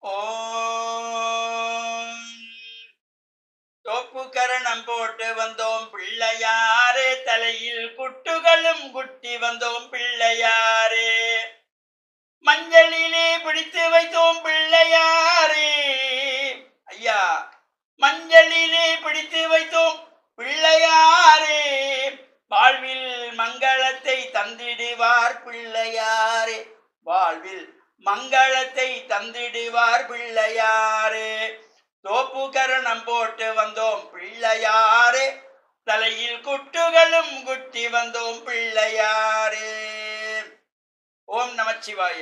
ஓம் தோப்பு கரணம் போட்டு வந்தோம் பிள்ளையாரே, தலையில் குட்டுகளும் குட்டி வந்தோம் பிள்ளையாரே, மஞ்சளிலே பிடித்து வைத்தோம் பிள்ளையாரே. ஐயா, மஞ்சளிலே பிடித்து வைத்தோம் பிள்ளையாரே, வாழ்வில் மங்களத்தை தந்திடுவார் பிள்ளையாரே, வாழ்வில் மங்களத்தை தந்திடுவார் பிள்ளையாரே. தோப்பு கரணம் போட்டு வந்தோம் பிள்ளையாரே, தலையில் குட்டுகளும் குட்டி வந்தோம் பிள்ளையாரே. ஓம் நமச்சிவாய.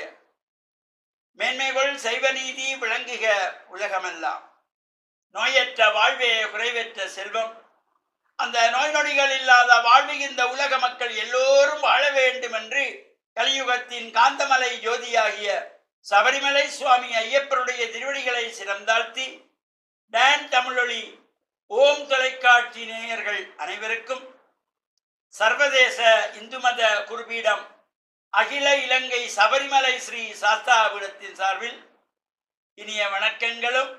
மேன்மைகள் சைவநீதி விளங்குக உலகமெல்லாம். நோயற்ற வாழ்வே குறைவற்ற செல்வம். அந்த நோய் நொடிகள் இல்லாத வாழ்வு இந்த உலக மக்கள் எல்லோரும் வாழ வேண்டும் என்று கலியுகத்தின் காந்தமலை ஜோதியாகிய சபரிமலை சுவாமி ஐயப்பருடைய திருவடிகளை சிறந்தாழ்த்தி டான் தமிழொலி ஓம் தொலைக்காட்சி நேயர்கள் அனைவருக்கும் சர்வதேச இந்து மத குருபீடம் அகில இலங்கை சபரிமலை ஸ்ரீ சாஸ்தாபீடத்தின் சார்பில் இனிய வணக்கங்களும்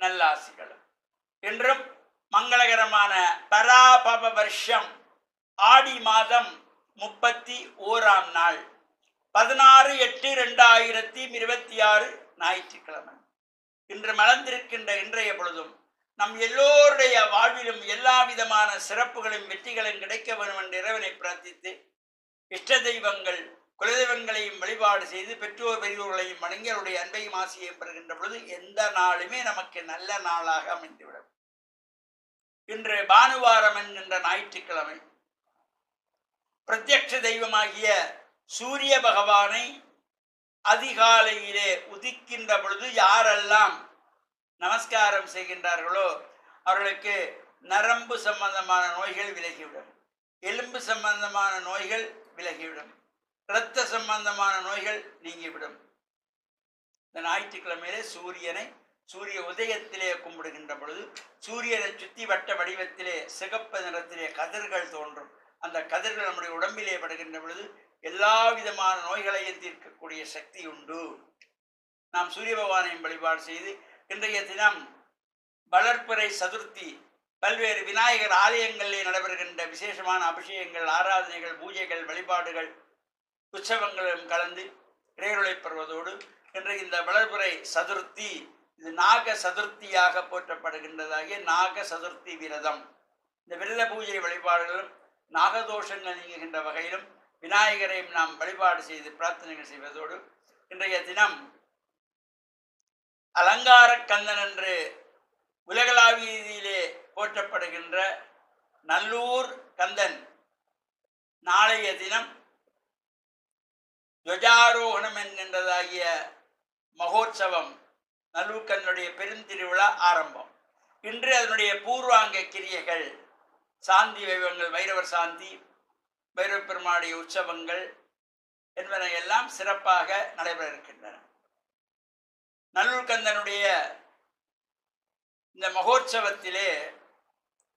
நல்லாசிகளும். இன்றும் மங்களகரமான பராபவ வருஷம் ஆடி மாதம் 31ஆம் நாள் 16/8/2026 ஞாயிற்றுக்கிழமை. இன்று மலர்ந்திருக்கின்ற இன்றைய பொழுதும் நம் எல்லோருடைய வாழ்விலும் எல்லா விதமான சிறப்புகளும் வெற்றிகளும் கிடைக்க வேண்டும் என்று இறைவனை பிரார்த்தித்து இஷ்ட தெய்வங்கள் குலதெய்வங்களையும் வழிபாடு செய்து பெற்றோர் பெரியோர்களையும் வணங்கி அவருடைய அன்பையும் ஆசையையும் பெறுகின்ற பொழுது எந்த நாளுமே நமக்கு நல்ல நாளாக அமைந்துவிடும். இன்று பானுவாரம் என்கின்ற ஞாயிற்றுக்கிழமை பிரத்யக்ஷ தெய்வமாகிய சூரிய பகவானை அதிகாலையிலே உதிக்கின்ற பொழுது யாரெல்லாம் நமஸ்காரம் செய்கின்றார்களோ அவர்களுக்கு நரம்பு சம்பந்தமான நோய்கள் விலகிவிடும், எலும்பு சம்பந்தமான நோய்கள் விலகிவிடும், இரத்த சம்பந்தமான நோய்கள் நீங்கிவிடும். இந்த ஞாயிற்றுக்கிழமையிலே சூரிய உதயத்திலே கும்பிடுகின்ற பொழுது சூரியனை சுற்றி வட்ட வடிவத்திலே சிகப்பு நிறத்திலே கதிர்கள் தோன்றும். அந்த கதிர்கள் நம்முடைய உடம்பிலே படுகின்ற பொழுது எல்லா விதமான நோய்களையும் தீர்க்கக்கூடிய சக்தி உண்டு. நாம் சூரிய பகவானையும் வழிபாடு செய்து இன்றைய தினம் வளர்ப்பிறை சதுர்த்தி பல்வேறு விநாயகர் ஆலயங்களிலே நடைபெறுகின்ற விசேஷமான அபிஷேகங்கள், ஆராதனைகள், பூஜைகள், வழிபாடுகள், உற்சவங்களும் கலந்து இறையருளை பெறுவதோடு இன்றைய இந்த வளர்ப்பிறை சதுர்த்தி இது நாக சதுர்த்தியாக போற்றப்படுகின்றதாகிய நாக சதுர்த்தி விரதம். இந்த விரத பூஜை வழிபாடுகளும் நாகதோஷங்கள் நீங்குகின்ற வகையிலும் விநாயகரையும் நாம் வழிபாடு செய்து பிரார்த்தனைகள் செய்வதோடு இன்றைய தினம் அலங்கார கந்தன் என்று உலகளாவியிலே போற்றப்படுகின்ற நல்லூர் கந்தன் நாளைய தினம் துவஜாரோகணம் என்கின்றதாகிய மகோற்சவம் நல்லூர் கந்தனுடைய பெருந்திருவிழா ஆரம்பம். இன்று அதனுடைய பூர்வாங்க கிரியைகள், சாந்தி வைபவங்கள், வைரவர் சாந்தி, பைரவ பெருமானுடைய உற்சவங்கள் என்பன எல்லாம் சிறப்பாக நடைபெற இருக்கின்றன. நல்லூர் கந்தனுடைய இந்த மகோற்சவத்திலே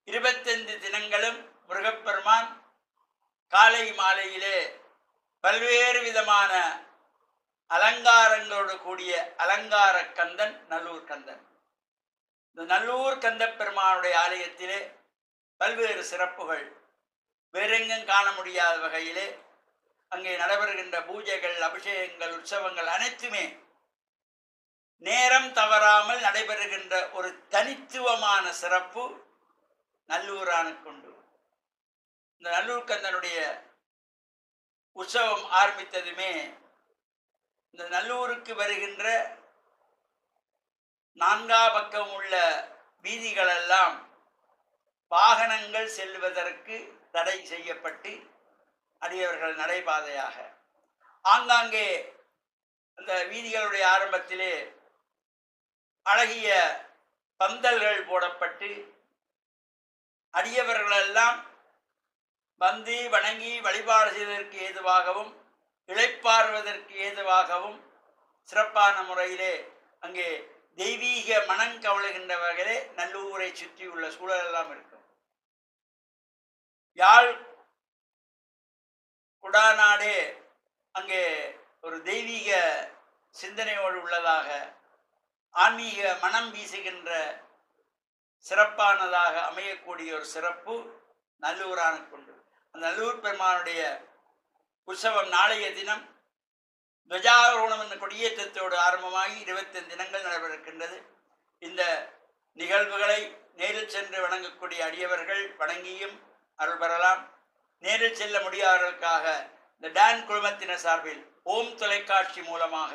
25 தினங்களும் முருகப்பெருமான் காலை மாலையிலே பல்வேறு விதமான அலங்காரங்களோடு கூடிய அலங்கார கந்தன் நல்லூர் கந்தன். இந்த நல்லூர் கந்த பெருமானுடைய ஆலயத்திலே பல்வேறு சிறப்புகள் வேறெங்கும் காண முடியாத வகையிலே அங்கே நடைபெறுகின்ற பூஜைகள், அபிஷேகங்கள், உற்சவங்கள் அனைத்துமே நேரம் தவறாமல் நடைபெறுகின்ற ஒரு தனித்துவமான சிறப்பு நல்லூரானுக்குண்டு. இந்த நல்லூர் கந்தனுடைய உற்சவம் ஆரம்பித்ததுமே இந்த நல்லூருக்கு வருகின்ற 4ஆம் பக்கம் உள்ள வீதிகளெல்லாம் வாகனங்கள் செல்வதற்கு தடை செய்யப்பட்டு அடியவர்கள் நடைபாதையாக ஆங்காங்கே அந்த வீதிகளுடைய ஆரம்பத்திலே அழகிய பந்தல்கள் போடப்பட்டு அடியவர்களெல்லாம் வந்து வணங்கி வழிபாடு செய்வதற்கு ஏதுவாகவும் இளைப்பாறுவதற்கு ஏதுவாகவும் சிறப்பான முறையிலே அங்கே தெய்வீக மனம் கவழுகின்ற வகையிலே நல்லூரை சுற்றியுள்ள சூழல் எல்லாம் இருக்கும். யாழ் குடாநாடே அங்கே ஒரு தெய்வீக சிந்தனையோடு உள்ளதாக ஆன்மீக மனம் வீசுகின்ற சிறப்பானதாக அமையக்கூடிய ஒரு சிறப்பு நல்லூரான கொண்டு. அந்த நல்லூர் பெருமானுடைய உற்சவம் நாளைய தினம் துவஜாரோகணம் என்ற கொடியேற்றத்தோடு ஆரம்பமாகி 25 தினங்கள் நடைபெறுகின்றது. இந்த நிகழ்வுகளை நேரில் சென்று வணங்கக்கூடிய அடியவர்கள் வணங்கியும் அருள் பெறலாம். நேரில் செல்ல முடியாதவர்களுக்காக இந்த டான் குழுமத்தினர் சார்பில் ஓம் தொலைக்காட்சி மூலமாக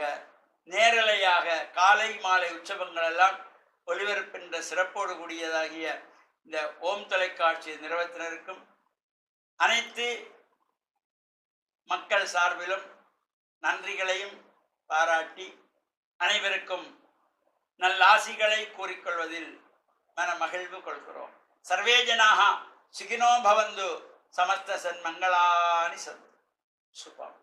நேரலையாக காலை மாலை உற்சவங்கள் எல்லாம் ஒளிபரப்பின்ற சிறப்போடு கூடியதாகிய இந்த ஓம் தொலைக்காட்சி நிறுவனத்தினருக்கும் அனைத்து மக்கள் சார்பிலும் நன்றிகளையும் பாராட்டி அனைவருக்கும் நல்லாசிகளை கூறிக்கொள்வதில் மன மகிழ்வு கொள்கிறோம். சர்வே ஜனாக சுகினோ பவந்து சமஸ்த சன்மங்களானி சந்து சுபம்.